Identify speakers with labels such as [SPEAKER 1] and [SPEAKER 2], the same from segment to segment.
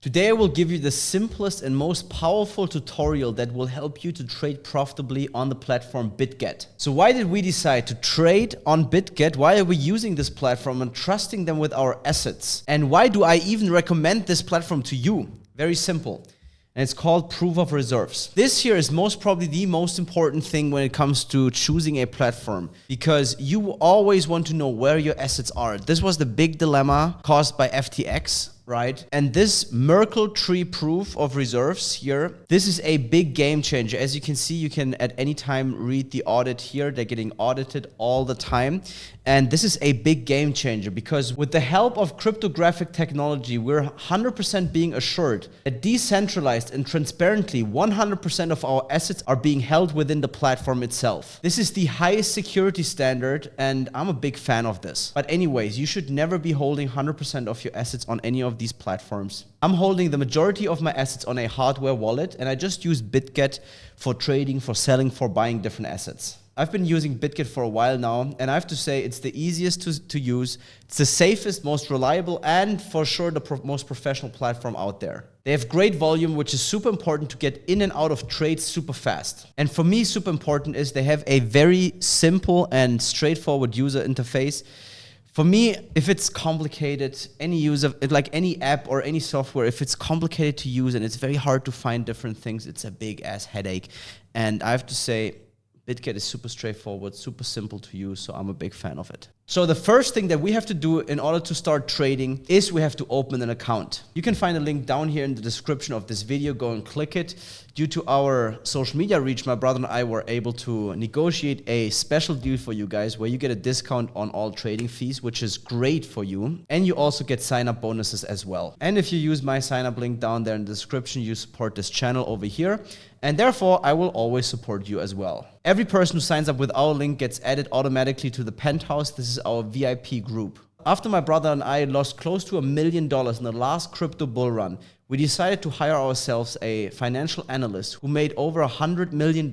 [SPEAKER 1] Today I will give you the simplest and most powerful tutorial that will help you to trade profitably on the platform Bitget. So why did we decide to trade on Bitget? Why are we using this platform and trusting them with our assets? And why do I even recommend this platform to you? Very simple. And it's called Proof of Reserves. This here is most probably the most important thing when it comes to choosing a platform, because you always want to know where your assets are. This was the big dilemma caused by FTX, right? And this Merkle tree proof of reserves here, this is a big game changer. As you can see, you can at any time read the audit here. They're getting audited all the time. And this is a big game changer because with the help of cryptographic technology, we're 100% being assured that decentralized and transparently 100% of our assets are being held within the platform itself. This is the highest security standard, and I'm a big fan of this. But anyways, you should never be holding 100% of your assets on any of these platforms. I'm holding the majority of my assets on a hardware wallet, and I just use Bitget for trading, for selling, for buying different assets. I've been using Bitget for a while now, and I have to say it's the easiest to use. It's the safest, most reliable, and for sure the most professional platform out there. They have great volume, which is super important to get in and out of trades super fast. And for me, super important is they have a very simple and straightforward user interface. For me, if it's complicated, any user, like any app or any software, if it's complicated to use and it's very hard to find different things, it's a big ass headache. And I have to say, Bitget is super straightforward, super simple to use, so I'm a big fan of it. So the first thing that we have to do in order to start trading is we have to open an account. You can find a link down here in the description of this video. Go and click it. Due to our social media reach, my brother and I were able to negotiate a special deal for you guys where you get a discount on all trading fees, which is great for you. And you also get sign-up bonuses as well. And if you use my sign-up link down there in the description, you support this channel over here. And therefore, I will always support you as well. Every person who signs up with our link gets added automatically to the penthouse. This is our VIP group. After my brother and I lost close to $1 million in the last crypto bull run, we decided to hire ourselves a financial analyst who made over $100 million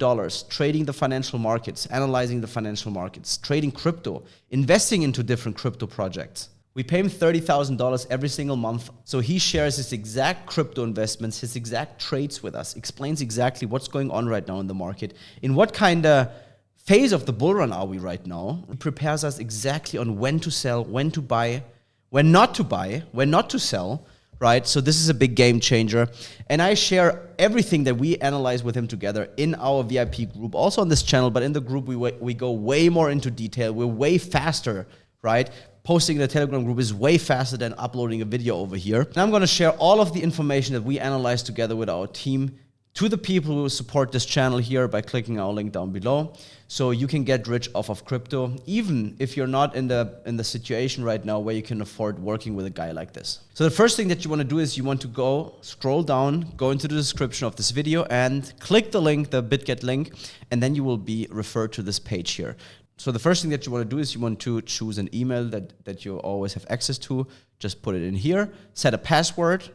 [SPEAKER 1] trading the financial markets, analyzing the financial markets, trading crypto, investing into different crypto projects. We pay him $30,000 every single month, so he shares his exact crypto investments, his exact trades with us, explains exactly what's going on right now in the market, in what kind of phase of the bull run are we right now. He prepares us exactly on when to sell, when to buy, when not to buy, when not to sell, right? So this is a big game changer. And I share everything that we analyze with him together in our VIP group, also on this channel, but in the group we go way more into detail. We're way faster, right? Posting in the Telegram group is way faster than uploading a video over here. And I'm gonna share all of the information that we analyze together with our team to the people who support this channel here by clicking our link down below. So you can get rich off of crypto, even if you're not in the situation right now where you can afford working with a guy like this. So the first thing that you wanna do is you want to go, scroll down, go into the description of this video and click the link, the Bitget link, and then you will be referred to this page here. So the first thing that you want to do is you want to choose an email that you always have access to. Just put it in here. Set a password.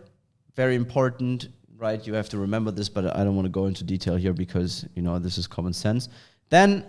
[SPEAKER 1] Very important, right? You have to remember this, but I don't want to go into detail here because, you know, this is common sense. Then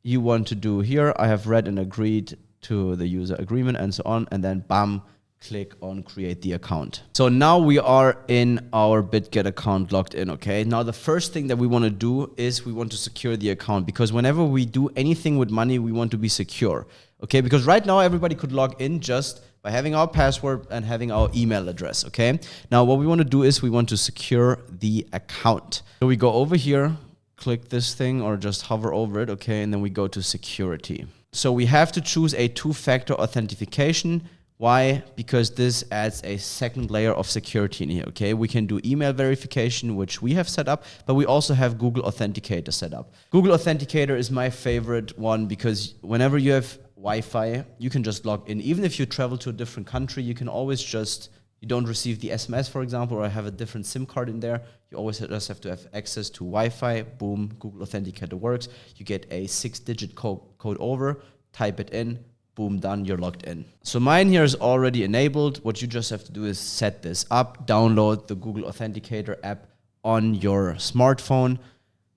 [SPEAKER 1] you want to do here, I have read and agreed to the user agreement and so on. And then bam, click on create the account. So now we are in our Bitget account logged in, okay? Now the first thing that we want to do is we want to secure the account, because whenever we do anything with money, we want to be secure, okay? Because right now everybody could log in just by having our password and having our email address, okay? Now what we want to do is we want to secure the account. So we go over here, click this thing or just hover over it, okay? And then we go to security. So we have to choose a two-factor authentication. Why? Because this adds a second layer of security in here, okay? We can do email verification, which we have set up, but we also have Google Authenticator set up. Google Authenticator is my favorite one because whenever you have Wi-Fi, you can just log in. Even if you travel to a different country, you can always just, you don't receive the SMS, for example, or have a different SIM card in there. You always just have to have access to Wi-Fi. Boom, Google Authenticator works. You get a 6-digit code over, type it in, boom, done, you're logged in. So mine here is already enabled. What you just have to do is set this up, download the Google Authenticator app on your smartphone,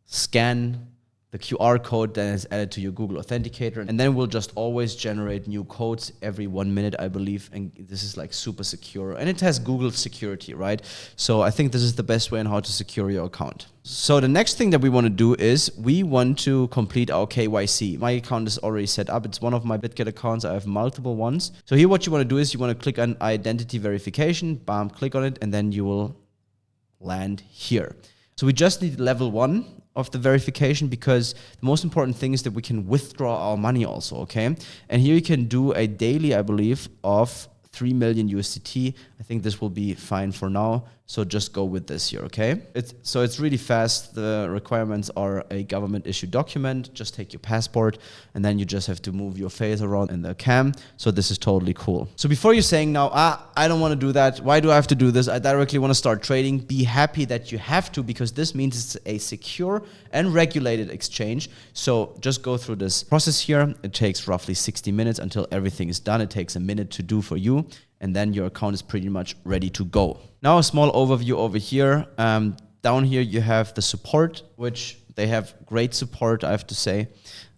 [SPEAKER 1] scan the QR code then is added to your Google Authenticator, and then we'll just always generate new codes every 1 minute, I believe. And this is like super secure, and it has Google security, right? So I think this is the best way on how to secure your account. So the next thing that we want to do is we want to complete our KYC. My account is already set up. It's one of my Bitget accounts. I have multiple ones. So here what you want to do is you want to click on identity verification, bam, click on it, and then you will land here. So we just need level 1 of the verification, because the most important thing is that we can withdraw our money also, okay? And here you can do a daily, I believe, of 3 million USDT. I think this will be fine for now. So just go with this here, okay? So it's really fast. The requirements are a government issued document. Just take your passport, and then you just have to move your face around in the cam. So this is totally cool. So before you're saying now, I don't want to do that. Why do I have to do this? I directly want to start trading. Be happy that you have to, because this means it's a secure and regulated exchange. So just go through this process here. It takes roughly 60 minutes until everything is done. It takes a minute to do for you, and then your account is pretty much ready to go. Now a small overview over here. Down here you have the support, which they have great support, I have to say.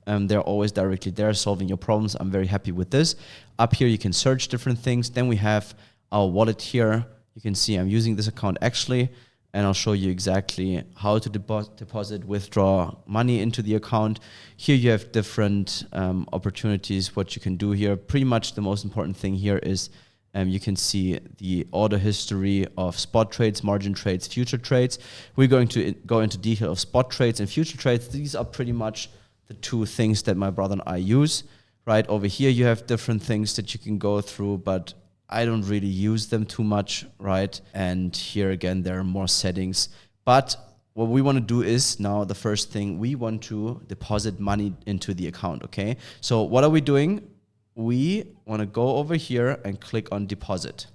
[SPEAKER 1] They're always directly there solving your problems. I'm very happy with this. Up here you can search different things. Then we have our wallet here. You can see I'm using this account actually, and I'll show you exactly how to deposit, withdraw money into the account. Here you have different opportunities, what you can do here. Pretty much the most important thing here is you can see the order history of spot trades, margin trades, future trades. We're going to go into detail of spot trades and future trades. These are pretty much the two things that my brother and I use, right? Over here you have different things that you can go through, but I don't really use them too much, right? And here again, there are more settings. But what we want to do is now the first thing, we want to deposit money into the account, okay? So what are we doing? We want to go over here and click on deposit,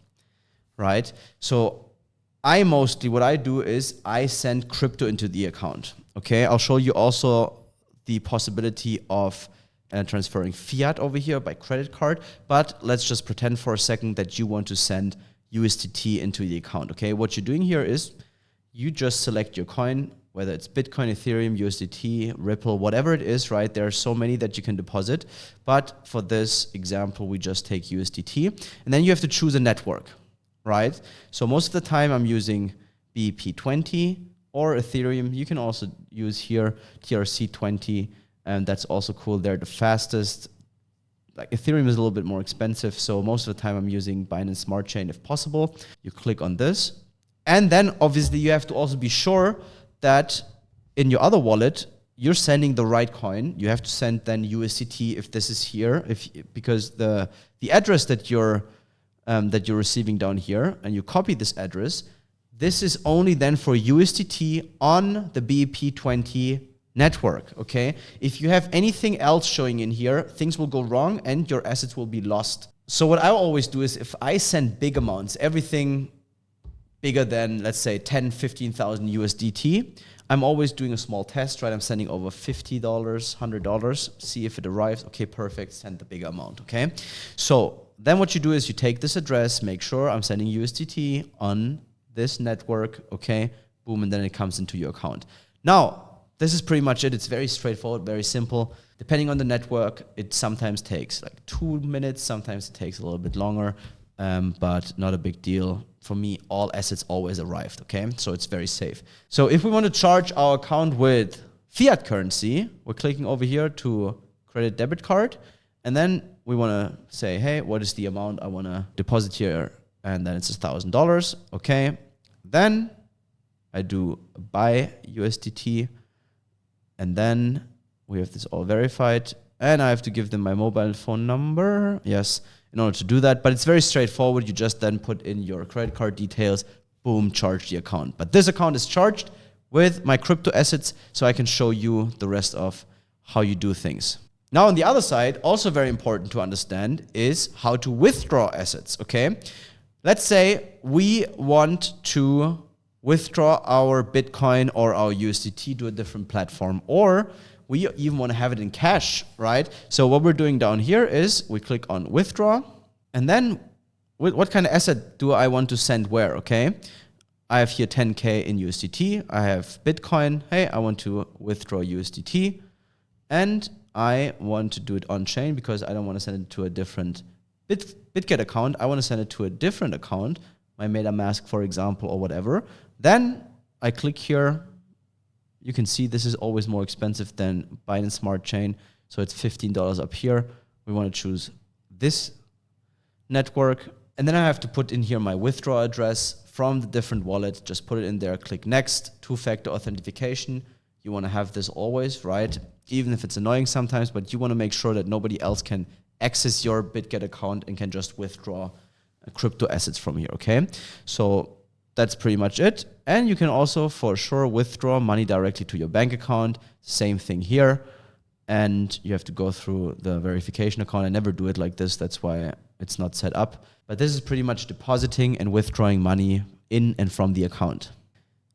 [SPEAKER 1] right? So what I do is I send crypto into the account, okay? I'll show you also the possibility of transferring fiat over here by credit card, but let's just pretend for a second that you want to send USDT into the account, okay? What you're doing here is you just select your coin, whether it's Bitcoin, Ethereum, USDT, Ripple, whatever it is, right? There are so many that you can deposit. But for this example, we just take USDT. And then you have to choose a network, right? So most of the time I'm using BEP20 or Ethereum. You can also use here TRC20, and that's also cool. They're the fastest. Like Ethereum is a little bit more expensive, so most of the time I'm using Binance Smart Chain if possible. You click on this. And then obviously you have to also be sure that in your other wallet, you're sending the right coin. You have to send then USDT if this is here, because the address that you're receiving down here, and you copy this address, this is only then for USDT on the BEP20 network, okay? If you have anything else showing in here, things will go wrong and your assets will be lost. So what I always do is if I send big amounts, everything bigger than, let's say, 10, 15,000 USDT, I'm always doing a small test, right? I'm sending over $50, $100, see if it arrives. Okay, perfect, send the bigger amount, okay? So then what you do is you take this address, make sure I'm sending USDT on this network, okay? Boom, and then it comes into your account. Now, this is pretty much it. It's very straightforward, very simple. Depending on the network, it sometimes takes like 2 minutes, sometimes it takes a little bit longer, but not a big deal. For me, all assets always arrived, okay? So it's very safe. So if we want to charge our account with fiat currency, we're clicking over here to credit debit card, and then we want to say, hey, what is the amount I want to deposit here? And then it's $1,000, okay? Then I do buy USDT, and then we have this all verified, and I have to give them my mobile phone number, yes, in order to do that. But it's very straightforward. You just then put in your credit card details, boom, charge the account. But this account is charged with my crypto assets, so I can show you the rest of how you do things. Now, on the other side, also very important to understand is how to withdraw assets, okay? Let's say we want to withdraw our Bitcoin or our USDT to a different platform, or we even want to have it in cash, right? So what we're doing down here is we click on withdraw, and then what kind of asset do I want to send where, okay? I have here 10K in USDT. I have Bitcoin. Hey, I want to withdraw USDT. And I want to do it on chain because I don't want to send it to a different Bitget account. I want to send it to a different account, my MetaMask, for example, or whatever. Then I click here. You can see this is always more expensive than Binance Smart Chain. So it's $15 up here. We want to choose this network. And then I have to put in here my withdrawal address from the different wallet. Just put it in there, click next, two-factor authentication. You want to have this always, right? Even if it's annoying sometimes, but you want to make sure that nobody else can access your Bitget account and can just withdraw crypto assets from here, okay? So that's pretty much it. And you can also, for sure, withdraw money directly to your bank account. Same thing here. And you have to go through the verification account. I never do it like this. That's why it's not set up. But this is pretty much depositing and withdrawing money in and from the account.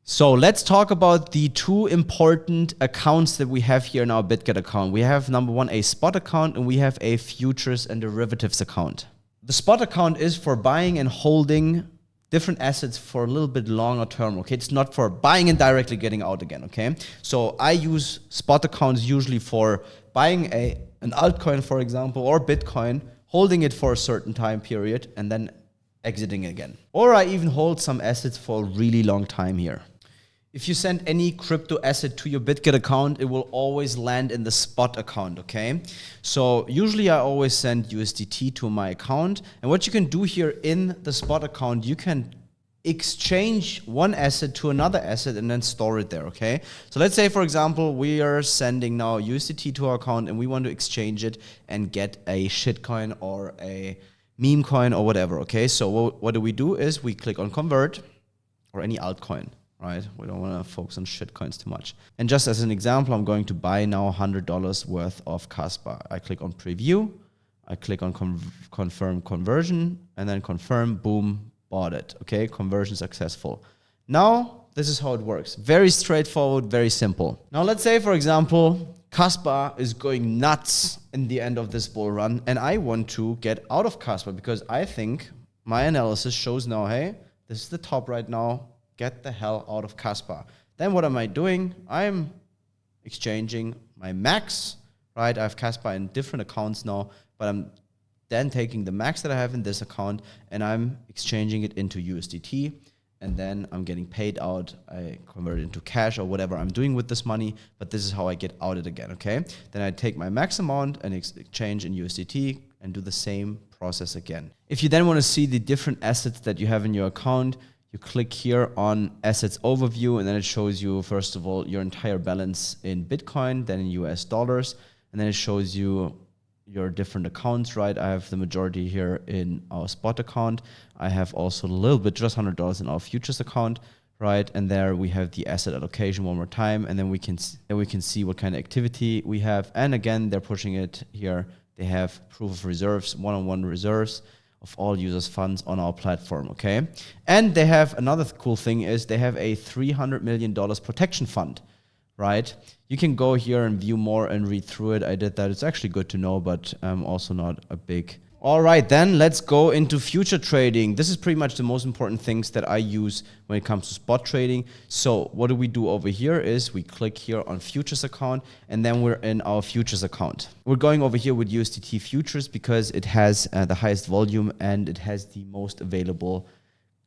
[SPEAKER 1] So let's talk about the two important accounts that we have here in our Bitget account. We have number one, a spot account, and we have a futures and derivatives account. The spot account is for buying and holding different assets for a little bit longer term, okay? It's not for buying and directly getting out again, okay? So I use spot accounts usually for buying an altcoin, for example, or Bitcoin, holding it for a certain time period, and then exiting again. Or I even hold some assets for a really long time here. If you send any crypto asset to your Bitget account, it will always land in the spot account, okay? So usually I always send USDT to my account. And what you can do here in the spot account, you can exchange one asset to another asset and then store it there, okay? So let's say, for example, we are sending now USDT to our account and we want to exchange it and get a shitcoin or a meme coin or whatever, okay? So what do? Is we click on convert or any altcoin. Right? We don't want to focus on shit coins too much. And just as an example, I'm going to buy now $100 worth of Casper. I click on preview. I click on confirm conversion and then confirm, boom, bought it. Okay, conversion successful. Now, this is how it works. Very straightforward, very simple. Now, let's say, for example, Casper is going nuts in the end of this bull run and I want to get out of Casper because I think my analysis shows now, hey, this is the top right now. Get the hell out of Casper. Then what am I doing? I'm exchanging my max, right? I have Casper in different accounts now, but I'm then taking the max that I have in this account and I'm exchanging it into USDT. And then I'm getting paid out. I convert it into cash or whatever I'm doing with this money, but this is how I get out it again, okay? Then I take my max amount and exchange in USDT and do the same process again. If you then want to see the different assets that you have in your account, you click here on assets overview and then it shows you, first of all, your entire balance in Bitcoin, then in US dollars, and then it shows you your different accounts, right? I have the majority here in our spot account. I have also a little bit, just $100 in our futures account, right? And there we have the asset allocation one more time, and then we can see what kind of activity we have. And again, they're pushing it here. They have proof of reserves, one-on-one reserves of all users' funds on our platform, okay? And they have another cool thing is they have a $300 million protection fund, right? You can go here and view more and read through it. I did that. It's actually good to know, but also not a big... All right, then let's go into future trading. This is pretty much the most important things that I use when it comes to spot trading. So what do we do over here is we click here on futures account and then we're in our futures account. We're going over here with USDT futures because it has the highest volume and it has the most available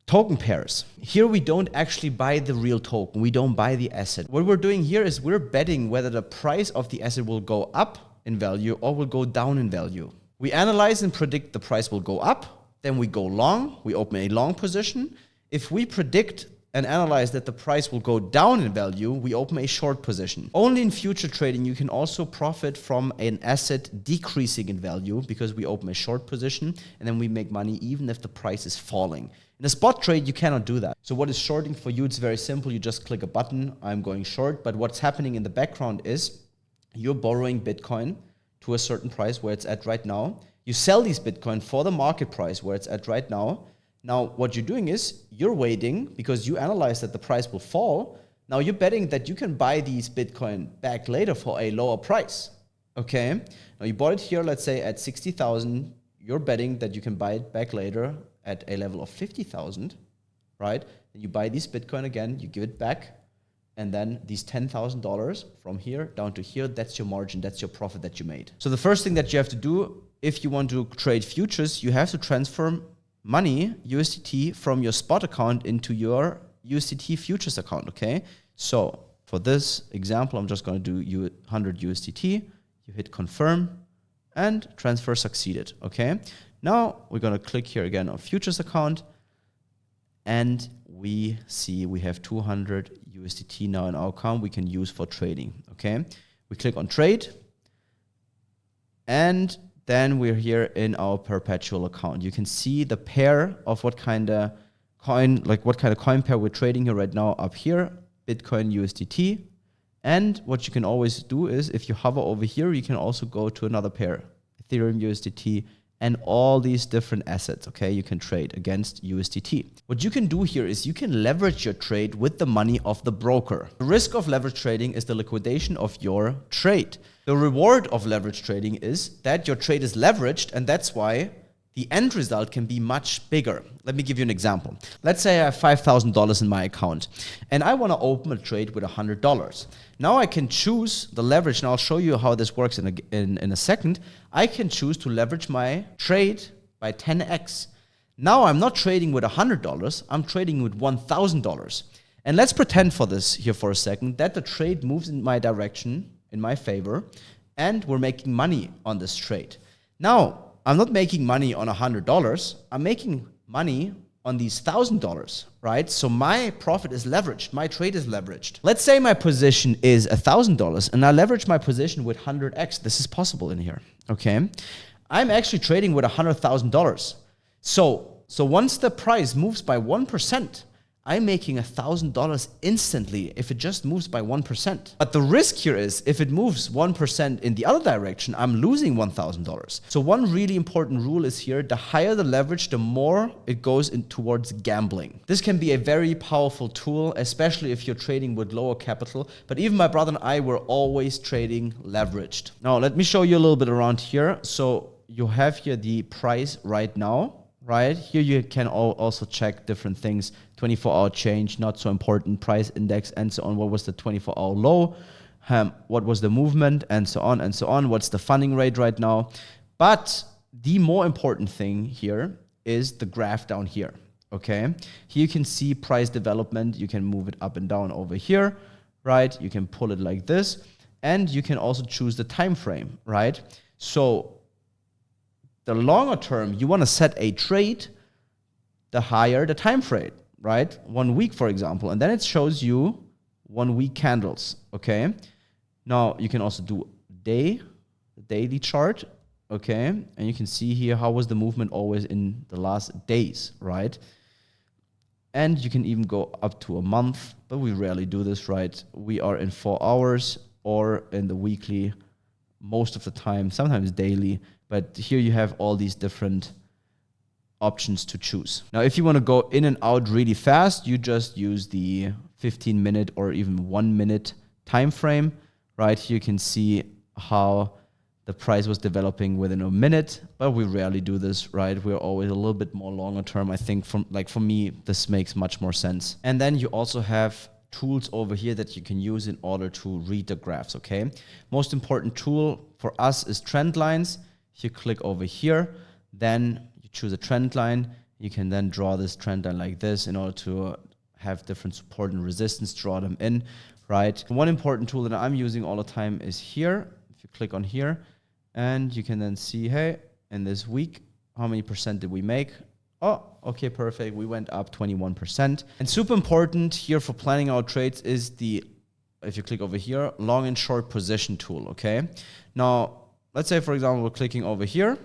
[SPEAKER 1] token pairs. Here we don't actually buy the real token. We don't buy the asset. What we're doing here is we're betting whether the price of the asset will go up in value or will go down in value. We analyze and predict the price will go up, then we go long, we open a long position. If we predict and analyze that the price will go down in value, we open a short position. Only in future trading, you can also profit from an asset decreasing in value because we open a short position and then we make money even if the price is falling. In a spot trade, you cannot do that. So what is shorting for you? It's very simple. You just click a button, I'm going short. But what's happening in the background is you're borrowing Bitcoin to a certain price where it's at right now. You sell these Bitcoin for the market price where it's at right now. Now, what you're doing is you're waiting because you analyze that the price will fall. Now you're betting that you can buy these Bitcoin back later for a lower price, okay? Now you bought it here, let's say at 60,000. You're betting that you can buy it back later at a level of 50,000, right? And you buy these Bitcoin again, you give it back, And then these $10,000 from here down to here, that's your margin, that's your profit that you made. So the first thing that you have to do if you want to trade futures, you have to transfer money, USDT, from your spot account into your USDT futures account, okay? So for this example, I'm just going to do 100 USDT. You hit confirm and transfer succeeded, okay? Now we're going to click here again on futures account, and we see we have 200 USDT now in our account we can use for trading, okay? We click on trade, and then we're here in our perpetual account. You can see the pair of what kind of coin pair we're trading here right now up here, Bitcoin USDT. And what you can always do is if you hover over here, you can also go to another pair, Ethereum USDT, and all these different assets, okay, you can trade against USDT. What you can do here is you can leverage your trade with the money of the broker. The risk of leverage trading is the liquidation of your trade. The reward of leverage trading is that your trade is leveraged, and that's why the end result can be much bigger. Let me give you an example. Let's say I have $5,000 in my account and I want to open a trade with $100. Now I can choose the leverage, and I'll show you how this works in a second. I can choose to leverage my trade by 10x. Now I'm not trading with $100, I'm trading with $1,000. And let's pretend for this here for a second that the trade moves in my direction, in my favor, and we're making money on this trade. Now, I'm not making money on $100, I'm making money on these $1,000, right? So my profit is leveraged, my trade is leveraged. Let's say my position is $1,000 and I leverage my position with 100x. This is possible in here, okay? I'm actually trading with $100,000. So once the price moves by 1%, I'm making $1,000 instantly if it just moves by 1%. But the risk here is if it moves 1% in the other direction, I'm losing $1,000. So one really important rule is here, the higher the leverage, the more it goes in towards gambling. This can be a very powerful tool, especially if you're trading with lower capital. But even my brother and I were always trading leveraged. Now, let me show you a little bit around here. So you have here the price right now. Right here, you can also check different things, 24-hour change, not so important, price index, and so on. What was the 24-hour low? What was the movement, and so on and so on. What's the funding rate right now? But the more important thing here is the graph down here. Okay, here you can see price development. You can move it up and down over here, right? You can pull it like this, and you can also choose the time frame, right? So the longer term, you want to set a trade, the higher the time frame, right? 1 week, for example, and then it shows you 1 week candles, okay? Now, you can also do the daily chart, okay? And you can see here how was the movement always in the last days, right? And you can even go up to a month, but we rarely do this, right? We are in 4 hours or in the weekly most of the time, sometimes daily. But here you have all these different options to choose. Now, if you want to go in and out really fast, you just use the 15-minute or even 1 minute time frame. Right here you can see how the price was developing within a minute, but we rarely do this, right? We're always a little bit more longer term. I think for me, this makes much more sense. And then you also have tools over here that you can use in order to read the graphs, okay? Most important tool for us is trend lines. You click over here, then you choose a trend line. You can then draw this trend line like this in order to have different support and resistance, draw them in, right? One important tool that I'm using all the time is here. If you click on here, and you can then see, hey, in this week, how many percent did we make? Oh, okay, perfect. We went up 21%. And super important here for planning our trades is the, if you click over here, long and short position tool, okay? Now, let's say, for example, we're clicking over here,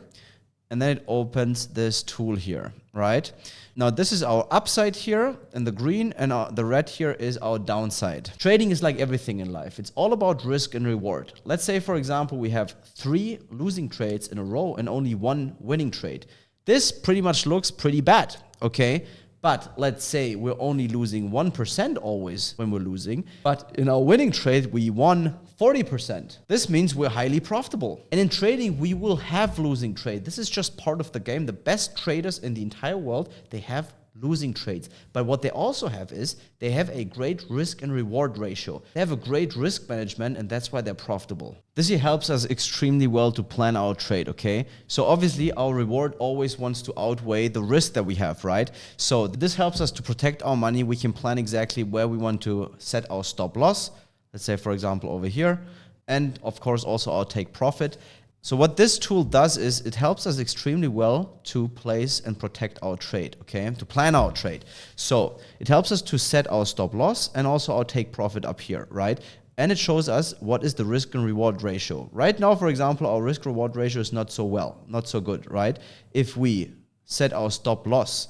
[SPEAKER 1] and then it opens this tool here, right? Now, this is our upside here in the green, and the red here is our downside. Trading is like everything in life. It's all about risk and reward. Let's say, for example, we have 3 losing trades in a row and only 1 winning trade. This pretty much looks pretty bad, okay? But let's say we're only losing 1% always when we're losing, but in our winning trade, we won 40%. This means we're highly profitable. And in trading, we will have losing trade. This is just part of the game. The best traders in the entire world, they have losing trades. But what they also have is they have a great risk and reward ratio. They have a great risk management, and that's why they're profitable. This here helps us extremely well to plan our trade, okay? So obviously our reward always wants to outweigh the risk that we have, right? So this helps us to protect our money. We can plan exactly where we want to set our stop loss. Let's say, for example, over here. And of course also our take profit. So what this tool does is it helps us extremely well to place and protect our trade, okay? To plan our trade. So it helps us to set our stop loss and also our take profit up here, right? And it shows us what is the risk and reward ratio. Right now, for example, our risk reward ratio is not so good, right? If we set our stop loss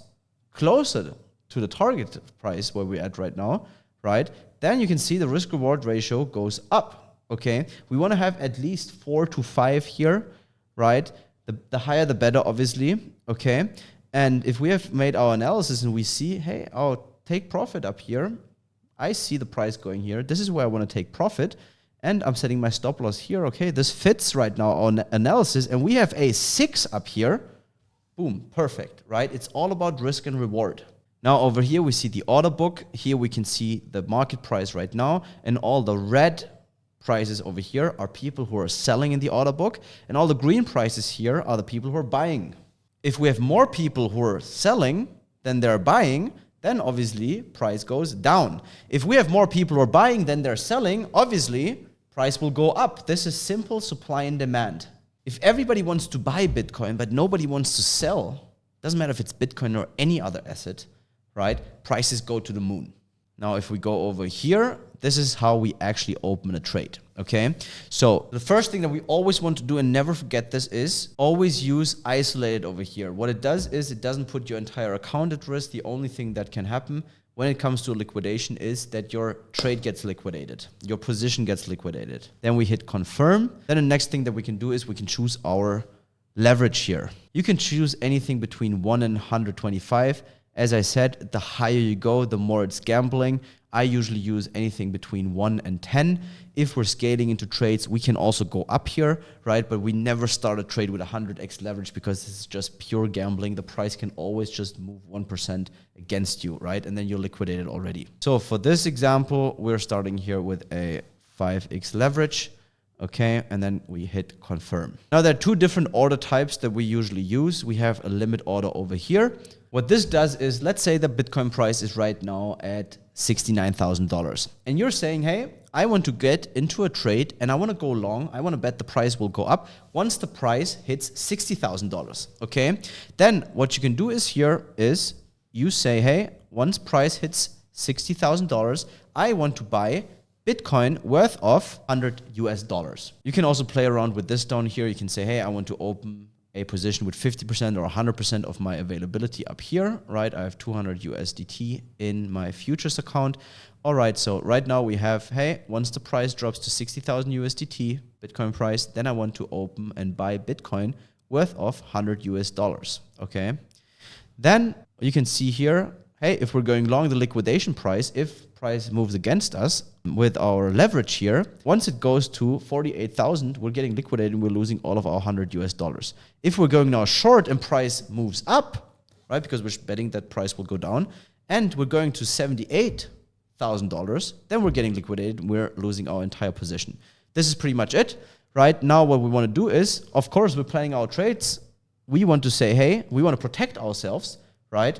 [SPEAKER 1] closer to the target price where we're at right now, right? Then you can see the risk reward ratio goes up. Okay, we want to have at least 4 to 5 here, right? The higher the better, obviously, okay? And if we have made our analysis and we see, hey, our take profit up here, I see the price going here. This is where I want to take profit, and I'm setting my stop loss here, okay? This fits right now our analysis, and we have a 6 up here. Boom, perfect, right? It's all about risk and reward. Now over here, we see the order book. Here we can see the market price right now, and all the red prices over here are people who are selling in the order book, and all the green prices here are the people who are buying. If we have more people who are selling than they're buying, then obviously price goes down. If we have more people who are buying than they're selling, obviously price will go up. This is simple supply and demand. If everybody wants to buy Bitcoin but nobody wants to sell, doesn't matter if it's Bitcoin or any other asset, right? Prices go to the moon. Now, if we go over here, this is how we actually open a trade, okay? So the first thing that we always want to do, and never forget this, is always use isolated over here. What it does is it doesn't put your entire account at risk. The only thing that can happen when it comes to liquidation is that your trade gets liquidated. Your position gets liquidated. Then we hit confirm. Then the next thing that we can do is we can choose our leverage here. You can choose anything between 1 and 125. As I said, the higher you go, the more it's gambling. I usually use anything between 1 and 10. If we're scaling into trades, we can also go up here, right? But we never start a trade with 100x leverage because this is just pure gambling. The price can always just move 1% against you, right? And then you're liquidated already. So for this example, we're starting here with a 5x leverage. Okay, and then we hit confirm. Now there are two different order types that we usually use. We have a limit order over here. What this does is, let's say the Bitcoin price is right now at $69,000. And you're saying, hey, I want to get into a trade and I want to go long. I want to bet the price will go up once the price hits $60,000. Okay, then what you can do is here is you say, hey, once price hits $60,000, I want to buy Bitcoin worth of $100. You can also play around with this down here. You can say, hey, I want to open a position with 50% or 100% of my availability up here, right? I have 200 USDT in my futures account. All right, so right now we have, hey, once the price drops to 60,000 USDT, Bitcoin price, then I want to open and buy Bitcoin worth of $100, okay? Then you can see here, hey, if we're going long the liquidation price, if price moves against us with our leverage here, once it goes to 48,000, we're getting liquidated and we're losing all of our $100. If we're going now short and price moves up, right, because we're betting that price will go down, and we're going to $78,000, then we're getting liquidated and we're losing our entire position. This is pretty much it, right? Now what we want to do is, of course, we're planning our trades. We want to say, hey, we want to protect ourselves, right,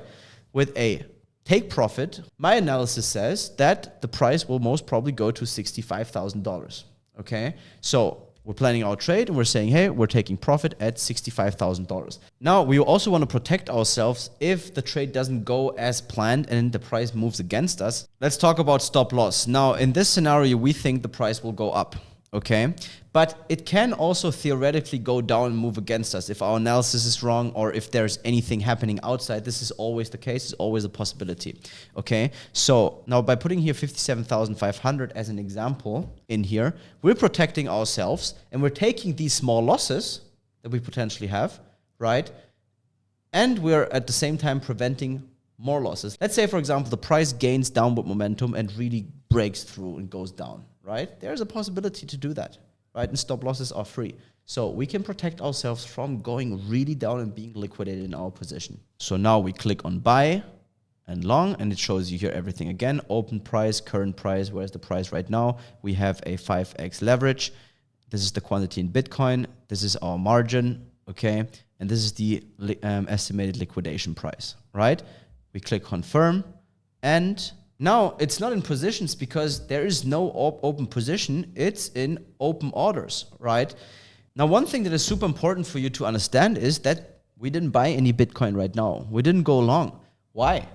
[SPEAKER 1] with a take profit. My analysis says that the price will most probably go to $65,000. Okay, so we're planning our trade and we're saying, hey, we're taking profit at $65,000. Now we also want to protect ourselves if the trade doesn't go as planned and the price moves against us. Let's talk about stop loss. Now in this scenario, we think the price will go up. Okay, but it can also theoretically go down and move against us if our analysis is wrong or if there's anything happening outside. This is always the case. It's always a possibility. Okay, so now by putting here 57,500 as an example in here, we're protecting ourselves and we're taking these small losses that we potentially have, right? And we're at the same time preventing more losses. Let's say, for example, the price gains downward momentum and really breaks through and goes down. Right? There's a possibility to do that, right? And stop losses are free. So we can protect ourselves from going really down and being liquidated in our position. So now we click on buy, and long, and it shows you here everything again. Open price, current price, where's the price right now? We have a 5x leverage. This is the quantity in Bitcoin. This is our margin, okay? And this is the estimated liquidation price, right? We click confirm, and now it's not in positions because there is no open position. It's in open orders, right? Now, one thing that is super important for you to understand is that we didn't buy any Bitcoin right now. We didn't go long. Why?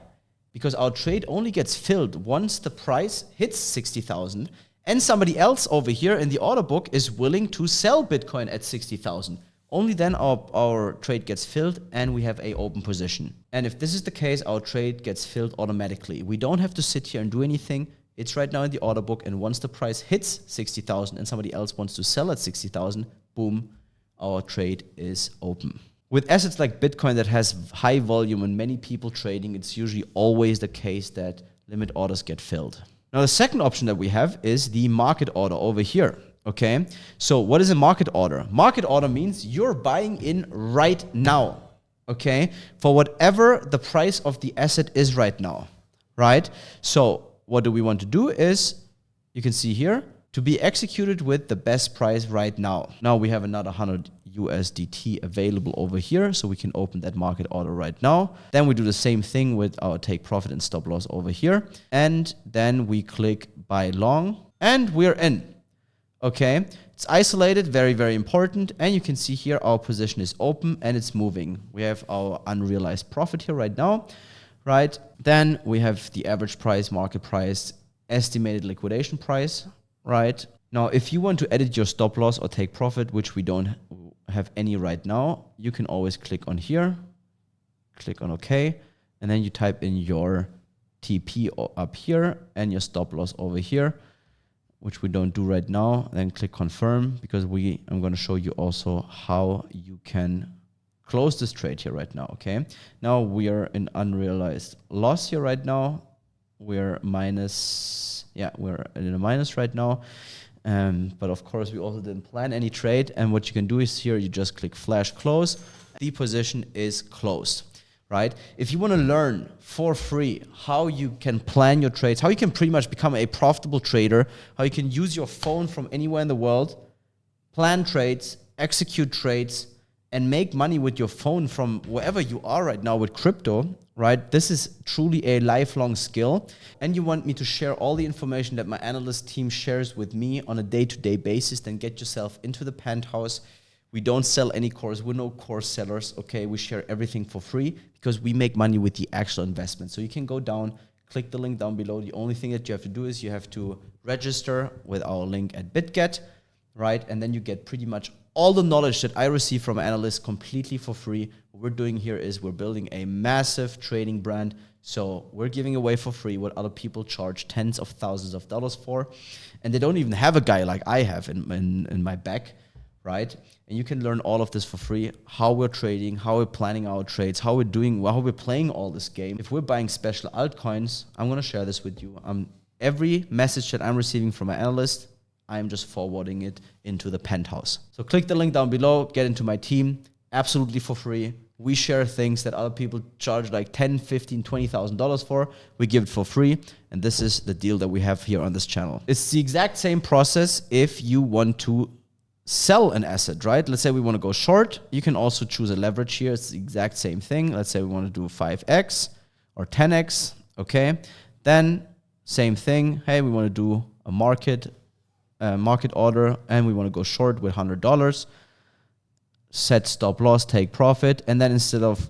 [SPEAKER 1] Because our trade only gets filled once the price hits 60,000 and somebody else over here in the order book is willing to sell Bitcoin at 60,000. Only then our trade gets filled and we have a open position. And if this is the case, our trade gets filled automatically. We don't have to sit here and do anything. It's right now in the order book, and once the price hits 60,000 and somebody else wants to sell at 60,000, boom, our trade is open. With assets like Bitcoin that has high volume and many people trading, it's usually always the case that limit orders get filled. Now, the second option that we have is the market order over here. Okay, so what is a market order? Market order means you're buying in right now, okay, for whatever the price of the asset is right now, right? So what do we want to do is, you can see here, to be executed with the best price right now. Now we have another 100 USDT available over here, so we can open that market order right now. Then we do the same thing with our take profit and stop loss over here. And then we click buy long, and we're in. Okay, it's isolated, very, very important. And you can see here our position is open and it's moving. We have our unrealized profit here right now, right? Then we have the average price, market price, estimated liquidation price, right? Now, if you want to edit your stop loss or take profit, which we don't have any right now, you can always click on here, click on OK, and then you type in your TP up here and your stop loss over here, which we don't do right now. Then click confirm, because I'm going to show you also how you can close this trade here right now. Okay, now we are in unrealized loss here right now. We're minus, we're in a minus right now. But of course we also didn't plan any trade. And what you can do is here, you just click flash close. The position is closed. Right? If you want to learn for free how you can plan your trades, how you can pretty much become a profitable trader, how you can use your phone from anywhere in the world, plan trades, execute trades, and make money with your phone from wherever you are right now with crypto, right? This is truly a lifelong skill. And you want me to share all the information that my analyst team shares with me on a day-to-day basis, then get yourself into the penthouse. We don't sell any course. We're no course sellers, okay? We share everything for free because we make money with the actual investment. So you can go down, click the link down below. The only thing that you have to do is you have to register with our link at Bitget, right? And then you get pretty much all the knowledge that I receive from analysts completely for free. What we're doing here is we're building a massive trading brand. So we're giving away for free what other people charge tens of thousands of dollars for. And they don't even have a guy like I have in my back, right? And you can learn all of this for free, how we're trading, how we're planning our trades, how we're playing all this game. If we're buying special altcoins, I'm going to share this with you. Every message that I'm receiving from my analyst, I'm just forwarding it into the penthouse. So click the link down below, get into my team, absolutely for free. We share things that other people charge like $10,000, $15,000, $20,000 for. We give it for free. And this is the deal that we have here on this channel. It's the exact same process if you want to sell an asset, right? Let's say we want to go short. You can also choose a leverage here. It's the exact same thing. Let's say we want to do 5x or 10x, okay? Then same thing. Hey, we want to do a market order, and we want to go short with $100. Set stop loss, take profit, and then instead of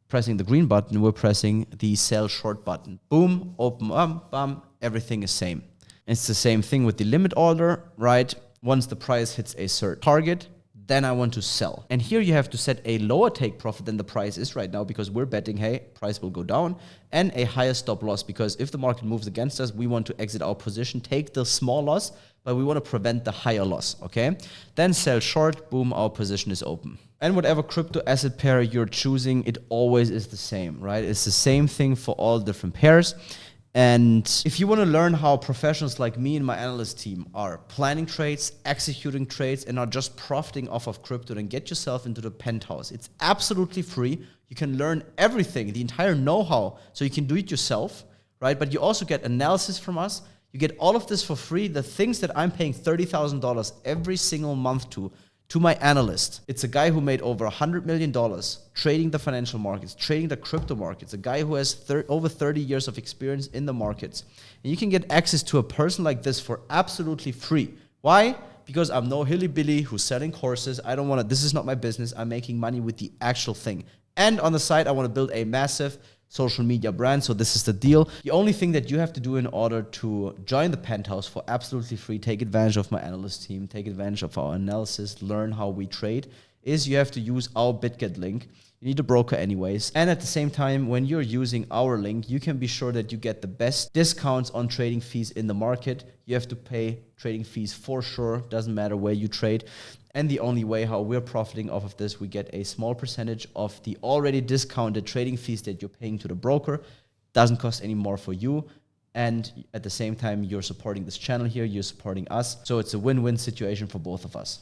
[SPEAKER 1] pressing the green button, we're pressing the sell short button. Boom, open, bam, everything is same. It's the same thing with the limit order, right? Once the price hits a certain target, then I want to sell. And here you have to set a lower take profit than the price is right now, because we're betting, hey, price will go down, and a higher stop loss, because if the market moves against us, we want to exit our position, take the small loss, but we want to prevent the higher loss, okay? Then sell short, boom, our position is open. And whatever crypto asset pair you're choosing, it always is the same, right? It's the same thing for all different pairs. And if you want to learn how professionals like me and my analyst team are planning trades, executing trades, and not just profiting off of crypto, then get yourself into the penthouse. It's absolutely free. You can learn everything, the entire know-how, so you can do it yourself, right? But you also get analysis from us. You get all of this for free. The things that I'm paying $30,000 every single month to my analyst. It's a guy who made over $100 million trading the financial markets, trading the crypto markets, a guy who has over 30 years of experience in the markets. And you can get access to a person like this for absolutely free. Why? Because I'm no hilly-billy who's selling courses. I don't want to, this is not my business. I'm making money with the actual thing. And on the side, I want to build a massive social media brand. So this is the deal. The only thing that you have to do in order to join the penthouse for absolutely free, take advantage of my analyst team, take advantage of our analysis, learn how we trade, is you have to use our Bitget link. You need a broker anyways. And at the same time, when you're using our link, you can be sure that you get the best discounts on trading fees in the market. You have to pay trading fees for sure. Doesn't matter where you trade. And the only way how we're profiting off of this, we get a small percentage of the already discounted trading fees that you're paying to the broker. Doesn't cost any more for you. And at the same time, you're supporting this channel here, you're supporting us. So it's a win-win situation for both of us.